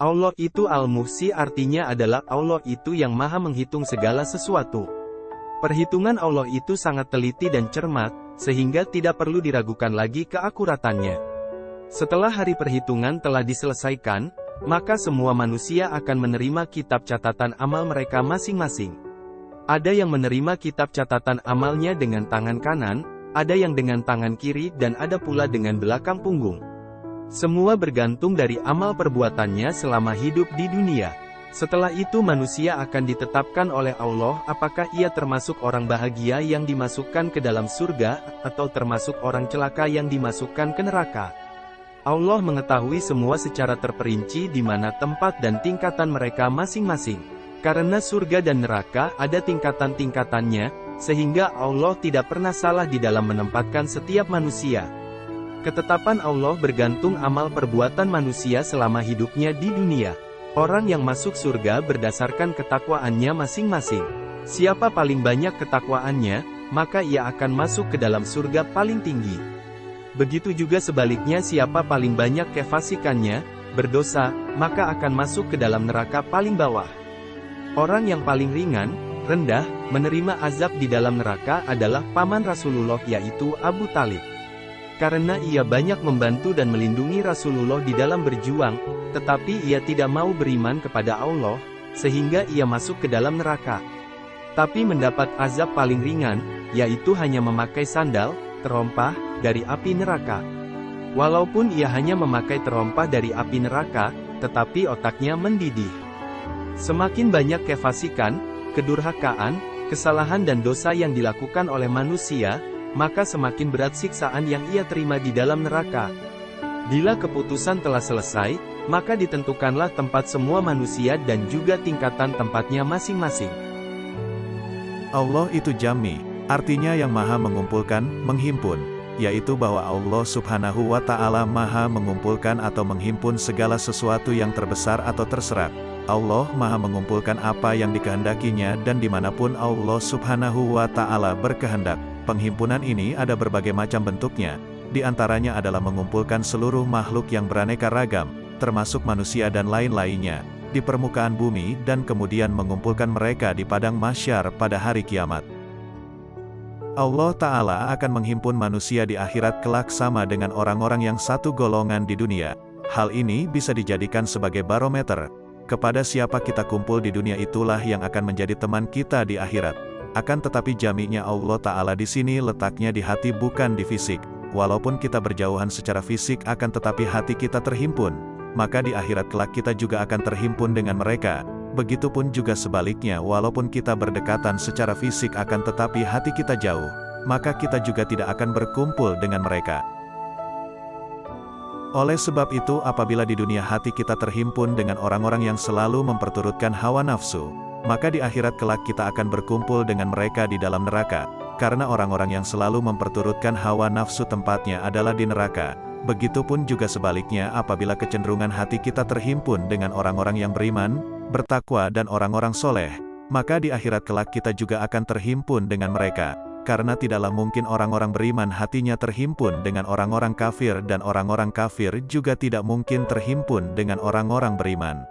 Allah itu Al-Muhsi, artinya adalah Allah itu yang maha menghitung segala sesuatu. Perhitungan Allah itu sangat teliti dan cermat, sehingga tidak perlu diragukan lagi keakuratannya. Setelah hari perhitungan telah diselesaikan, maka semua manusia akan menerima kitab catatan amal mereka masing-masing. Ada yang menerima kitab catatan amalnya dengan tangan kanan, ada yang dengan tangan kiri, dan ada pula dengan belakang punggung. Semua bergantung dari amal perbuatannya selama hidup di dunia. Setelah itu manusia akan ditetapkan oleh Allah apakah ia termasuk orang bahagia yang dimasukkan ke dalam surga, atau termasuk orang celaka yang dimasukkan ke neraka. Allah mengetahui semua secara terperinci di mana tempat dan tingkatan mereka masing-masing. Karena surga dan neraka ada tingkatan-tingkatannya, sehingga Allah tidak pernah salah di dalam menempatkan setiap manusia. Ketetapan Allah bergantung amal perbuatan manusia selama hidupnya di dunia. Orang yang masuk surga berdasarkan ketakwaannya masing-masing. Siapa paling banyak ketakwaannya, maka ia akan masuk ke dalam surga paling tinggi. Begitu juga sebaliknya, siapa paling banyak kefasikannya, berdosa, maka akan masuk ke dalam neraka paling bawah. Orang yang paling ringan, rendah, menerima azab di dalam neraka adalah paman Rasulullah, yaitu Abu Talib. Karena ia banyak membantu dan melindungi Rasulullah di dalam berjuang, tetapi ia tidak mau beriman kepada Allah, sehingga ia masuk ke dalam neraka. Tapi mendapat azab paling ringan, yaitu hanya memakai sandal, terompah, dari api neraka. Walaupun ia hanya memakai terompah dari api neraka, tetapi otaknya mendidih. Semakin banyak kefasikan, kedurhakaan, kesalahan dan dosa yang dilakukan oleh manusia, maka semakin berat siksaan yang ia terima di dalam neraka. Bila keputusan telah selesai, maka ditentukanlah tempat semua manusia dan juga tingkatan tempatnya masing-masing. Allah itu Jami, artinya yang maha mengumpulkan, menghimpun, yaitu bahwa Allah subhanahu wa ta'ala maha mengumpulkan atau menghimpun segala sesuatu yang terbesar atau terserak. Allah maha mengumpulkan apa yang dikehendakinya dan dimanapun Allah subhanahu wa ta'ala berkehendak. Penghimpunan ini ada berbagai macam bentuknya, di antaranya adalah mengumpulkan seluruh makhluk yang beraneka ragam, termasuk manusia dan lain-lainnya, di permukaan bumi dan kemudian mengumpulkan mereka di padang mahsyar pada hari kiamat. Allah Ta'ala akan menghimpun manusia di akhirat kelak sama dengan orang-orang yang satu golongan di dunia. Hal ini bisa dijadikan sebagai barometer. Kepada siapa kita kumpul di dunia itulah yang akan menjadi teman kita di akhirat. Akan tetapi jami'nya Allah Ta'ala di sini letaknya di hati bukan di fisik. Walaupun kita berjauhan secara fisik akan tetapi hati kita terhimpun. Maka di akhirat kelak kita juga akan terhimpun dengan mereka. Begitupun juga sebaliknya, walaupun kita berdekatan secara fisik akan tetapi hati kita jauh, maka kita juga tidak akan berkumpul dengan mereka. Oleh sebab itu apabila di dunia hati kita terhimpun dengan orang-orang yang selalu memperturutkan hawa nafsu, maka di akhirat kelak kita akan berkumpul dengan mereka di dalam neraka, karena orang-orang yang selalu memperturutkan hawa nafsu tempatnya adalah di neraka. Begitupun juga sebaliknya apabila kecenderungan hati kita terhimpun dengan orang-orang yang beriman, bertakwa dan orang-orang soleh, maka di akhirat kelak kita juga akan terhimpun dengan mereka, karena tidaklah mungkin orang-orang beriman hatinya terhimpun dengan orang-orang kafir dan orang-orang kafir juga tidak mungkin terhimpun dengan orang-orang beriman.